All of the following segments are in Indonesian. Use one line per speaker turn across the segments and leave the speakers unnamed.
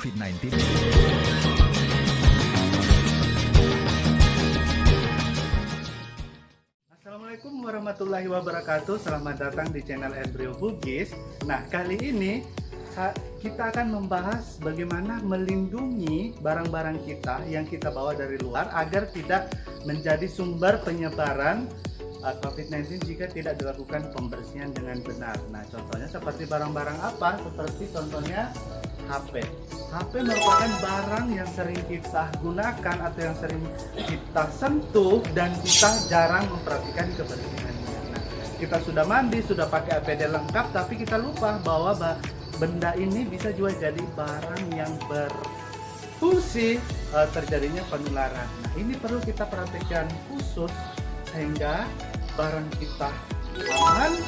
COVID-19.
Assalamualaikum warahmatullahi wabarakatuh. Selamat datang di channel Embrio Bugis. Nah, kali ini kita akan membahas bagaimana melindungi barang-barang kita yang kita bawa dari luar agar tidak menjadi sumber penyebaran COVID-19 jika tidak dilakukan pembersihan dengan benar. Nah, contohnya seperti barang-barang apa? Seperti contohnya HP. HP merupakan barang yang sering kita gunakan atau yang sering kita sentuh dan kita jarang memperhatikan kebersihannya. Nah, kita sudah mandi, sudah pakai APD lengkap, tapi kita lupa bahwa benda ini bisa juga jadi barang yang berfungsi terjadinya penularan. Nah, ini perlu kita perhatikan khusus sehingga barang kita aman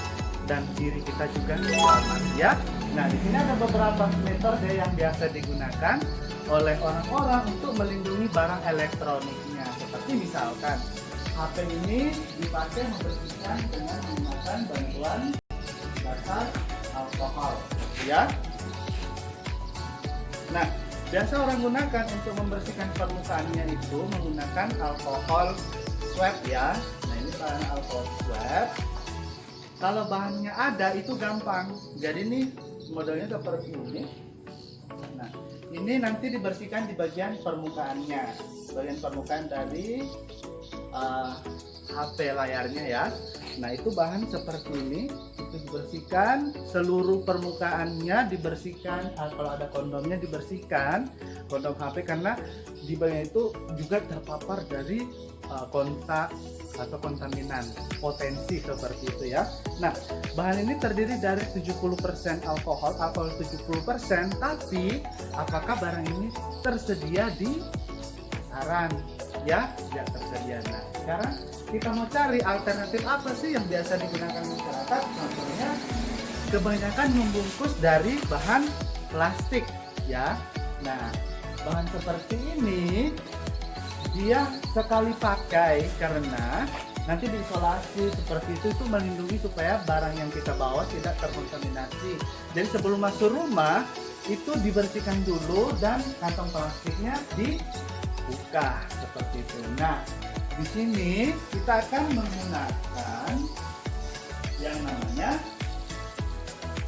dan diri kita juga aman, ya. Nah, di sini ada beberapa metode yang biasa digunakan oleh orang-orang untuk melindungi barang elektroniknya. Seperti misalkan HP ini dipakai membersihkan dengan menggunakan bantuan dasar alkohol, ya. Nah, biasa orang gunakan untuk membersihkan permukaannya itu menggunakan alkohol swab, ya. Nah, ini bahan alkohol swab. Kalau bahannya ada itu gampang. Jadi ini modelnya seperti ini. Nah, ini nanti dibersihkan di bagian permukaannya, bagian permukaan dari HP layarnya, ya. Nah, itu bahan seperti ini, itu dibersihkan, seluruh permukaannya dibersihkan. Kalau ada kondomnya dibersihkan, kondom HP, karena di bagian itu juga terpapar dari kontak atau kontaminan potensi seperti itu, ya. Nah, bahan ini terdiri dari 70% alkohol 70%, tapi apakah barang ini tersedia di pasaran? Ya, tidak tersedia. Nah, sekarang kita mau cari alternatif apa sih yang biasa digunakan masyarakat. Contohnya kebanyakan membungkus dari bahan plastik, ya. Nah, bahan seperti ini dia sekali pakai karena nanti diisolasi seperti itu melindungi supaya barang yang kita bawa tidak terkontaminasi. Jadi sebelum masuk rumah itu dibersihkan dulu dan kantong plastiknya dibuka seperti itu. Nah, di sini kita akan menggunakan yang namanya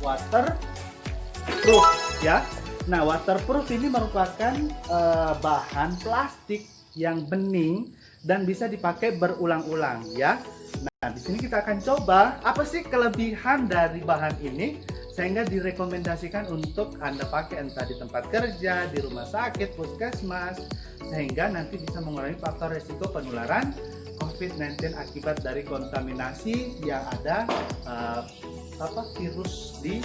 waterproof, ya. Nah, waterproof ini merupakan bahan plastik yang bening dan bisa dipakai berulang-ulang, ya. Nah, di sini kita akan coba apa sih kelebihan dari bahan ini sehingga direkomendasikan untuk Anda pakai entah di tempat kerja, di rumah sakit, puskesmas, sehingga nanti bisa mengurangi faktor resiko penularan COVID-19 akibat dari kontaminasi yang ada virus di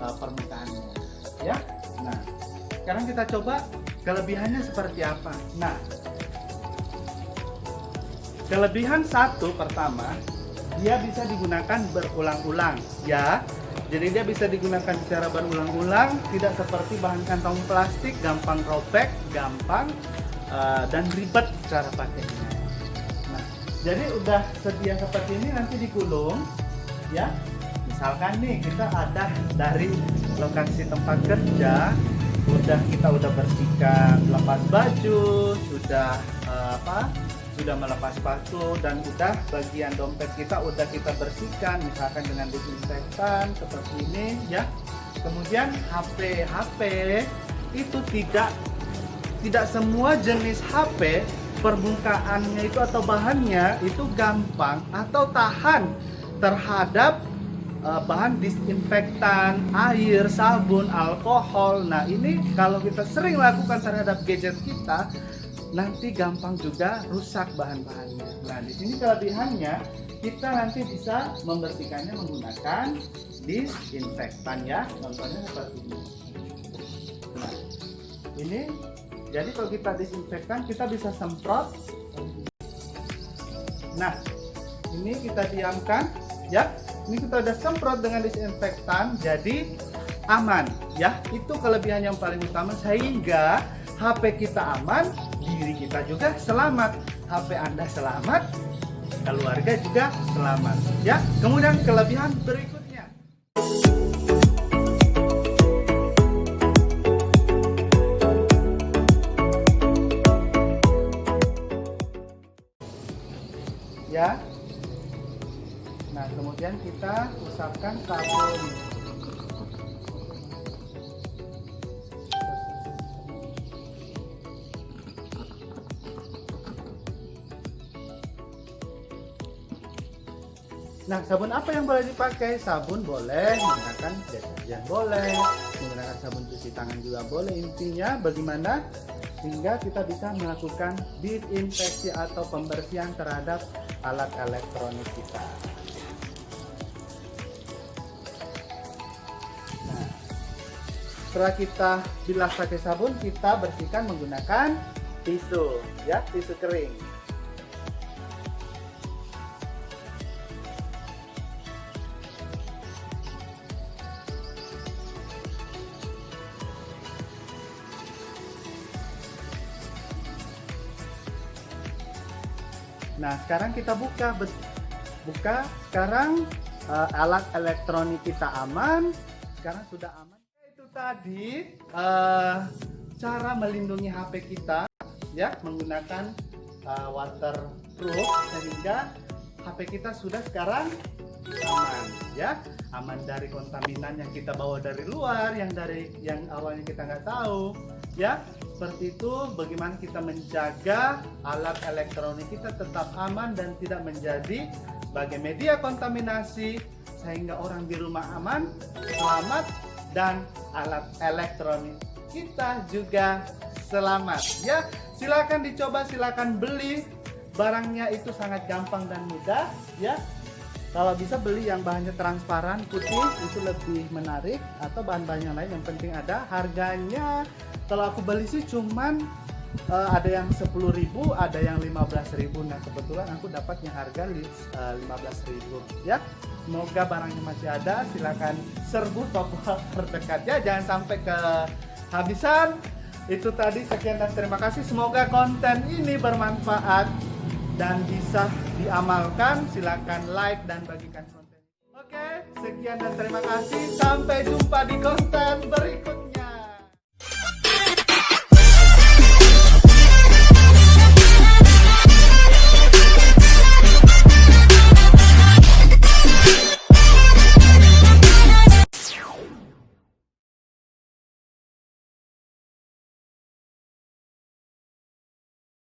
permukaannya, ya. Nah, sekarang kita coba kelebihannya seperti apa. Nah, kelebihan satu pertama, dia bisa digunakan berulang-ulang, ya. Jadi dia bisa digunakan secara berulang-ulang, tidak seperti bahan kantong plastik, gampang robek, gampang dan ribet cara pakainya. Nah, jadi udah sedia seperti ini nanti digulung, ya. Misalkan nih kita ada dari lokasi tempat kerja, kita udah bersihkan, lepas baju, sudah sudah melepas sepatu, dan udah bagian dompet kita udah kita bersihkan misalkan dengan disinfektan seperti ini, ya. Kemudian HP itu tidak semua jenis HP permukaannya itu atau bahannya itu gampang atau tahan terhadap bahan disinfektan, air, sabun, alkohol. Nah, ini kalau kita sering lakukan terhadap gadget kita, nanti gampang juga rusak bahan-bahannya. Nah, di sini kelebihannya kita nanti bisa membersihkannya menggunakan disinfektan, ya. Contohnya seperti ini. Nah, ini jadi kalau kita disinfektan kita bisa semprot. Nah, ini kita diamkan, ya. Ini kita udah semprot dengan disinfektan, jadi aman, ya. Itu kelebihan yang paling utama, sehingga HP kita aman, diri kita juga selamat. HP Anda selamat, keluarga juga selamat, ya. Kemudian kelebihan berikutnya, kemudian kita usapkan sabun. Nah, sabun apa yang boleh dipakai? Sabun boleh, menggunakan deterjen boleh, menggunakan sabun cuci tangan juga boleh. Intinya bagaimana sehingga kita bisa melakukan disinfeksi atau pembersihan terhadap alat elektronik kita. Nah, setelah kita bilas pakai sabun, kita bersihkan menggunakan tisu, ya, tisu kering. Nah, sekarang kita buka sekarang alat elektronik kita aman. Sekarang sudah aman. Itu tadi cara melindungi HP kita, ya, menggunakan waterproof sehingga HP kita sudah sekarang aman, ya, aman dari kontaminan yang kita bawa dari luar, yang awalnya kita nggak tahu, ya. Seperti itu, bagaimana kita menjaga alat elektronik kita tetap aman dan tidak menjadi sebagai media kontaminasi, sehingga orang di rumah aman, selamat, dan alat elektronik kita juga selamat. Ya, silakan dicoba, silakan beli. Barangnya itu sangat gampang dan mudah, ya. Kalau bisa beli yang bahannya transparan, putih, itu lebih menarik, atau bahan-bahan yang lain, yang penting ada. Harganya kalau aku beli sih cuman ada yang 10.000, ada yang 15.000. Nah, kebetulan aku dapat yang harga 15.000, ya. Semoga barangnya masih ada. Silakan serbu toko terdekat, ya, jangan sampai kehabisan. Itu tadi, sekian dan terima kasih. Semoga konten ini bermanfaat dan bisa diamalkan. Silakan like dan bagikan konten. Oke, sekian dan terima kasih. Sampai jumpa di konten berikutnya.